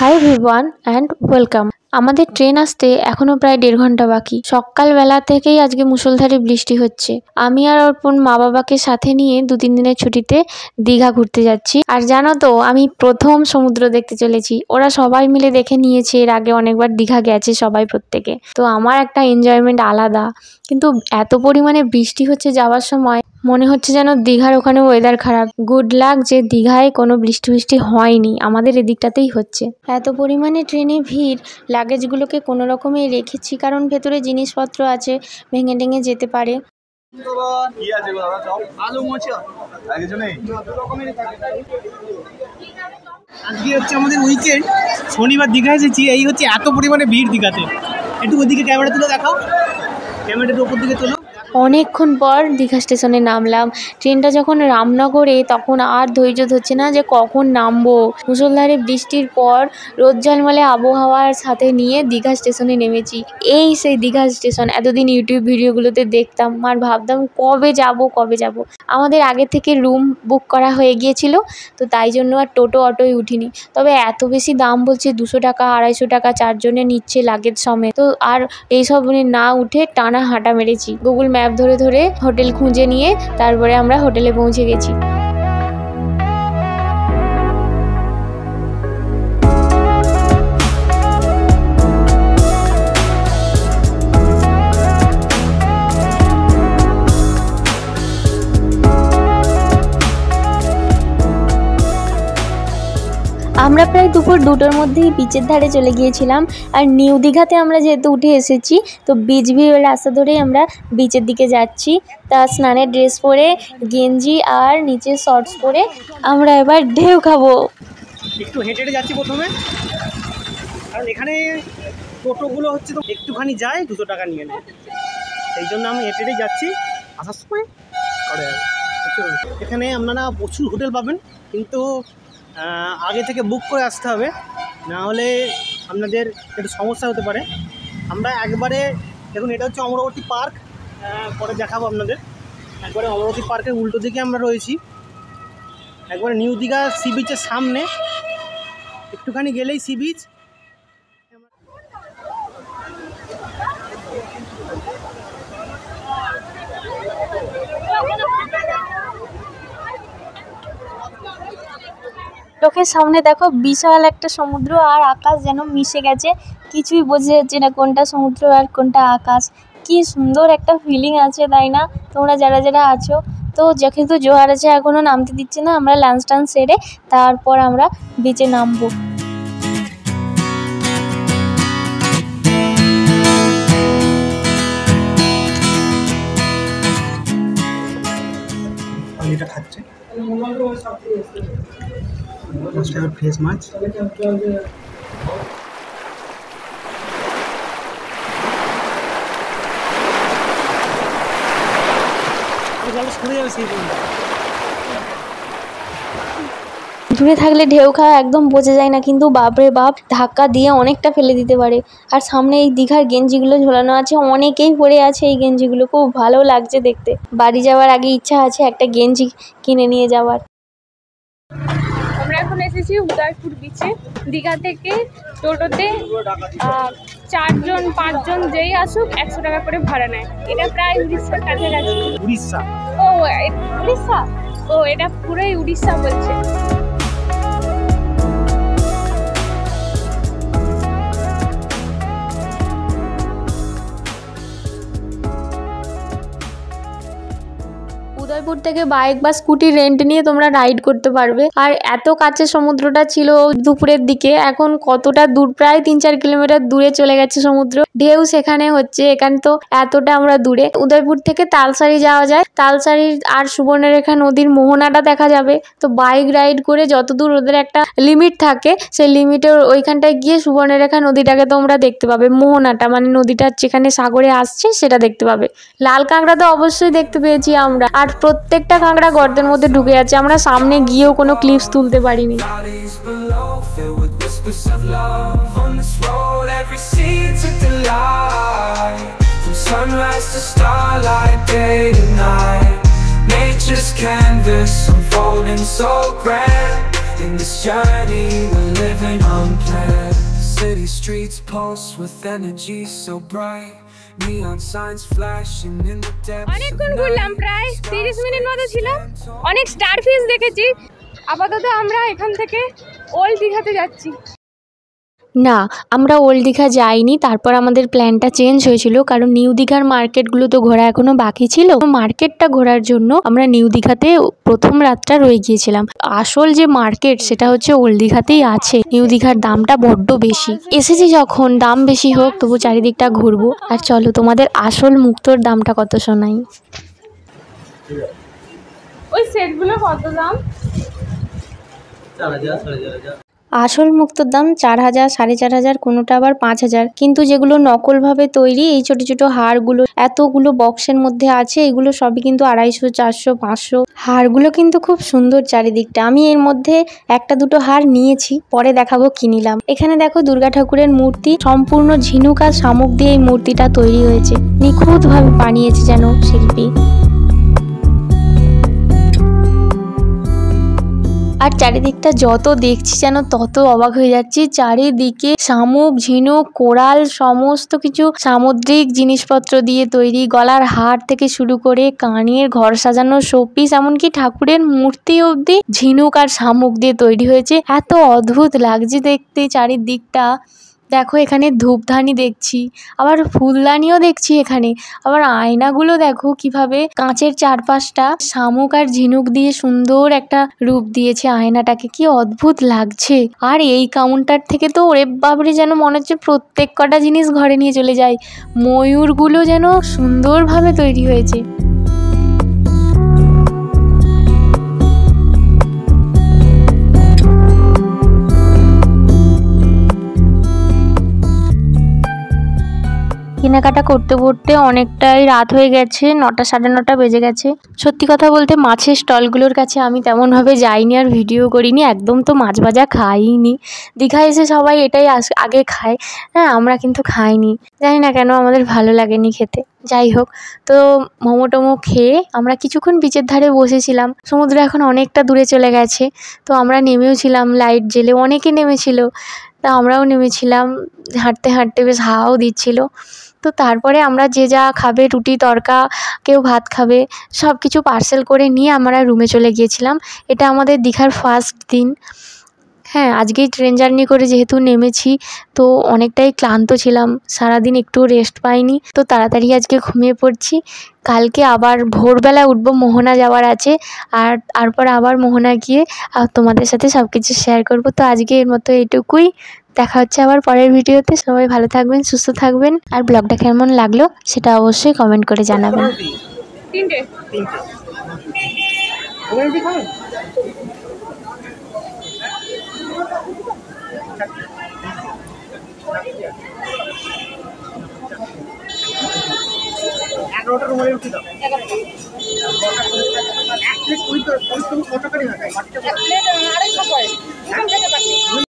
Hi everyone and welcome. আমাদের train আসতে এখনো প্রায় 1.5 ঘন্টা বাকি। সকালবেলা থেকেই আজকে মুষলধারে বৃষ্টি হচ্ছে। আমি আর অর্পণ মা বাবাকে সাথে নিয়ে 2-3 দিনের ছুটিতে দীঘা ঘুরতে যাচ্ছি। আর জানো তো, আমি প্রথম সমুদ্র দেখতে চলেছি। ওরা সবাই মিলে দেখে নিয়েছে, এর আগে অনেকবার দীঘা গেছে সবাই প্রত্যেকে। তো আমার একটা এনজয়মেন্ট আলাদা। কিন্তু এত পরিমাণে বৃষ্টি হচ্ছে যাওয়ার সময়, মনে হচ্ছে যেন দীঘার ওখানে ওয়েদার খারাপ। গুড লাক যে দীঘায় কোনো বৃষ্টি হয়নি, আমাদের এদিকটাতেই হচ্ছে। এত পরিমাণে ট্রেনে ভিড়, লাগেজগুলোকে কোনো রকমে রেখেছি কারণ ভেতরে জিনিসপত্র আছে, ভেঙে টেঙে যেতে পারে। আজকে হচ্ছে আমাদের উইকেন্ড, শনিবার দীঘা এসেছি। এই হচ্ছে এত পরিমাণে ভিড় দীঘাতে। একটু ওইদিকে ক্যামেরা তুলে দেখাও, ক্যামেরাটা উপর দিকে তোলো। অনেকক্ষণ পর দীঘা স্টেশনে নামলাম। ট্রেনটা যখন রামনগরে, তখন আর ধৈর্য ধরছে না যে কখন নামবো। মুষলধারে বৃষ্টির পর রোদ ঝলমলে আবহাওয়ার সাথে নিয়ে দীঘা স্টেশনে নেমেছি। এই সেই দীঘা স্টেশন, এতদিন ইউটিউব ভিডিওগুলোতে দেখতাম আর ভাবতাম কবে যাব। আমাদের আগে থেকে রুম বুক করা হয়ে গিয়েছিল, তো তাই জন্য আর টোটো অটোয় উঠিনি। তবে এত বেশি দাম বলছে, 200 টাকা 250 টাকা 4 জনে নিচ্ছে লাগেজ সমেত। তো আর এইসব না উঠে টানা হাঁটা মেরেছি। গুগল ম্যাপ ধরে হোটেল খুঁজে নিয়ে তারপরে আমরা হোটেলে পৌঁছে গেছি। আমরা প্রায় দুপুর 2টোর মধ্যেই বিচের ধারে চলে গিয়েছিলাম। আর নিউ দীঘাতে আমরা যেহেতু উঠে এসেছি, তো বিচ ভিউ রাস্তা ধরেই আমরা বিচের দিকে যাচ্ছি। তা স্নানের ড্রেস পরে, গেঞ্জি আর নিচে শর্টস পরে আমরা এবার ঢেউ খাবো। একটু হেঁটে যাচ্ছি প্রথমে, কারণ এখানে টোটোগুলো হচ্ছে তো একটুখানি যায় 200 টাকা নিয়ে নেয়, সেই জন্য আমি হেঁটে যাচ্ছি। আসার সময় এখানে আপনারা প্রচুর হোটেল পাবেন, কিন্তু আগে থেকে বুক করে আসতে হবে, না হলে আপনাদের একটু সমস্যা হতে পারে। আমরা একবারে দেখুন, এটা হচ্ছে অমরাবতী পার্ক, পরে দেখাবো আপনাদের। একবারে অমরাবতী পার্কের উল্টো দিকে আমরা রয়েছি, একবারে নিউ দীঘা সি বিচের সামনে, একটুখানি গেলেই সি বিচ। চোখের সামনে দেখো বিশাল একটা সমুদ্র আর আকাশ যেন মিশে গেছে, কিছুই বোঝা যাচ্ছে না কোনটা সমুদ্র আর কোনটা আকাশ। কি সুন্দর একটা ফিলিং আছে, তাই না? তোমরা যারা আছো, তো যেহেতু জোয়ার আছে এখনও নামতে দিচ্ছে না। আমরা লাঞ্চ টাঞ্চ সেরে তারপর আমরা বিচে নামবো। এটা খাচ্ছে ফ্রেশ মাছ। দূরে থাকলে ঢেউ খাওয়া একদম বোঝা যায় না, কিন্তু বাপরে বাপ, ধাক্কা দিয়ে অনেকটা ফেলে দিতে পারে। আর সামনে এই দীঘার গেঞ্জিগুলো ঝোলানো আছে, অনেকেই পরে আছে এই গেঞ্জিগুলো, খুব ভালো লাগছে দেখতে। বাড়ি যাওয়ার আগে ইচ্ছা আছে একটা গেঞ্জি কিনে নিয়ে যাওয়ার। আমরা এখন এসেছি উদয়পুর বিচে। দীঘা থেকে টোটোতে 4 জন 5 জন যেই আসুক 100 টাকা করে ভাড়া নেয়। এটা প্রায় উড়িষ্যার কাছাকাছি। উড়িষ্যা? উড়িষ্যা? এটা পুরোই উড়িষ্যা বলছে। উদয়পুর থেকে বাইক বা স্কুটি রেন্ট নিয়ে তোমরা রাইড করতে পারবে। আর এত কাছে সমুদ্রটা ছিল দুপুরের দিকে, এখন কতটা দূর, প্রায় 3-4 কিলোমিটার দূরে চলে গেছে সমুদ্র। ঢেউ সেখানে হচ্ছে, এখানে তো এতটা আমরা দূরে। উদয়পুর থেকে তালসারি যাওয়া যায়, তালসারি আর সুবর্ণরেখা নদীর মোহনাটা দেখা যাবে। তো বাইক রাইড করে যতদূর, ওদের একটা লিমিট থাকে, সেই লিমিটের ওইখানটায় গিয়ে সুবর্ণরেখা নদীটাকে তোমরা দেখতে পাবে। মোহনাটা মানে নদীটা যেখানে সাগরে আসছে সেটা দেখতে পাবে। লাল কাঁকড়া তো অবশ্যই দেখতে পেয়েছি আমরা, আর প্রত্যেকটা কাঁকড়া গর্তের মধ্যে ঢুকে যাচ্ছে। আমরা সামনে গিয়েও কোনো ক্লিপস তুলতে পারিনি। Sunrise to starlight, day to night, nature's canvas unfolding so grand. In this journey we're living unplanned. City streets pulse with energy so bright. Neon signs flashing in the depths. অনেকক্ষণ ঘুরলাম, প্রায় 30 minute মতো ছিল। অনেক star fish দেখেছি। আপাতত আমরা এখান থেকে ওল্ড দীঘাতে যাচ্ছি। না, আমরা ওল্ড দীঘা যাইনি। তারপর আমাদের প্ল্যানটা চেঞ্জ হয়েছিল, কারণ নিউ দীঘার মার্কেটগুলো তো ঘোরা এখনো বাকি ছিল। মার্কেটটা ঘোরার জন্য আমরা নিউ দীঘাতে প্রথম রাতটা রয়ে গিয়েছিলাম। আসল যে মার্কেট সেটা হচ্ছে ওল্ড দীঘাতেই আছে। নিউ দীঘার দামটা বড্ড বেশি। এসেছি যখন, দাম বেশি হোক তবু চারিদিকটা ঘুরবো। আর চলো তোমাদের আসল মুক্তোর দামটা কত শোনাই। ওই সেটগুলো কত দাম? আসল মুক্তোর দাম 4000, 4500, কোনোটা আবার 5000। কিন্তু যেগুলো নকলভাবে তৈরি, এই ছোট ছোট হারগুলো এতগুলো বক্সের মধ্যে আছে, এগুলো সবই কিন্তু 250, 400, 500। হারগুলো কিন্তু খুব সুন্দর চারিদিকটা। আমি এর মধ্যে একটা দুটো হার নিয়েছি, পরে দেখাবো কি নিলাম। এখানে দেখো দুর্গা ঠাকুরের মূর্তি, সম্পূর্ণ ঝিনুক আর শামুক দিয়ে এই মূর্তিটা তৈরি হয়েছে। নিখুঁতভাবে বানিয়েছে যেন শিল্পী। আর চারিদিকটা যত দেখছি যেন তত অবাক হয়ে যাচ্ছি। চারিদিকে শামুক, ঝিনুক, কোরাল, সমস্ত কিছু সামুদ্রিক জিনিসপত্র দিয়ে তৈরি। গলার হার থেকে শুরু করে কানের, ঘর সাজানো শোপিস, এমনকি ঠাকুরের মূর্তি অবধি ঝিনুক আর শামুক দিয়ে তৈরি হয়েছে। এত অদ্ভুত লাগছে দেখতে চারিদিকটা। দেখো এখানে ধূপধানি দেখছি, আবার ফুলদানিও দেখছি এখানে। আবার আয়নাগুলো দেখো কিভাবে কাঁচের চারপাশটা শামুক আর ঝিনুক দিয়ে সুন্দর একটা রূপ দিয়েছে আয়নাটাকে, কি অদ্ভুত লাগছে। আর এই কাউন্টার থেকে তো ওরে বাবরে যেন মনে হচ্ছে প্রত্যেক কটা জিনিস ঘরে নিয়ে চলে যায়। ময়ূরগুলো যেন সুন্দরভাবে তৈরি হয়েছে। কেনাকাটা করতে করতে অনেকটাই রাত হয়ে গেছে, 9টা, 9:30 বেজে গেছে। সত্যি কথা বলতে মাছের স্টলগুলোর কাছে আমি তেমনভাবে যাইনি আর ভিডিও করিনি, একদম তো মাছ ভাজা খাইনি। দীঘায় এসে সবাই এটাই আগে খায়, হ্যাঁ আমরা কিন্তু খাইনি, জানি না কেন আমাদের ভালো লাগেনি খেতে। যাই হোক, তো মোমো টোমো খেয়ে আমরা কিছুক্ষণ বিচের ধারে বসেছিলাম। সমুদ্র এখন অনেকটা দূরে চলে গেছে, তো আমরা নেমেও ছিলাম লাইট জেলে, অনেকে নেমেছিল, তা আমরাও নেমেছিলাম। হাঁটতে হাঁটতে বেশ হাওয়াও দিচ্ছিল। তো তারপরে আমরা যে যা খাবে, রুটি তড়কা, কেউ ভাত খাবে, সব কিছু পার্সেল করে নিয়ে আমরা রুমে চলে গিয়েছিলাম। এটা আমাদের দীঘার ফার্স্ট দিন। হ্যাঁ, আজকেই ট্রেন জার্নি করে যেহেতু নেমেছি, তো অনেকটাই ক্লান্ত ছিলাম, সারাদিন একটু রেস্ট পাইনি, তো তাড়াতাড়ি আজকে ঘুমিয়ে পড়ছি। কালকে আবার ভোরবেলা উঠবো, মোহনা যাওয়ার আছে। আর তারপর আবার মোহনা গিয়ে তোমাদের সাথে সব কিছু শেয়ার করব। তো আজকে এর মতো এইটুকুই, দেখা হচ্ছে আবার পরের ভিডিওতে। সবাই ভালো থাকবেন, সুস্থ থাকবেন, আর ব্লগটা কেমন লাগলো সেটা অবশ্যই কমেন্ট করে জানাবেন। 3টে। রুটি দাও। 11টা। এক প্লেট 20 টাকা। 20 টাকা। 1 প্লেট আড়াইশো করে।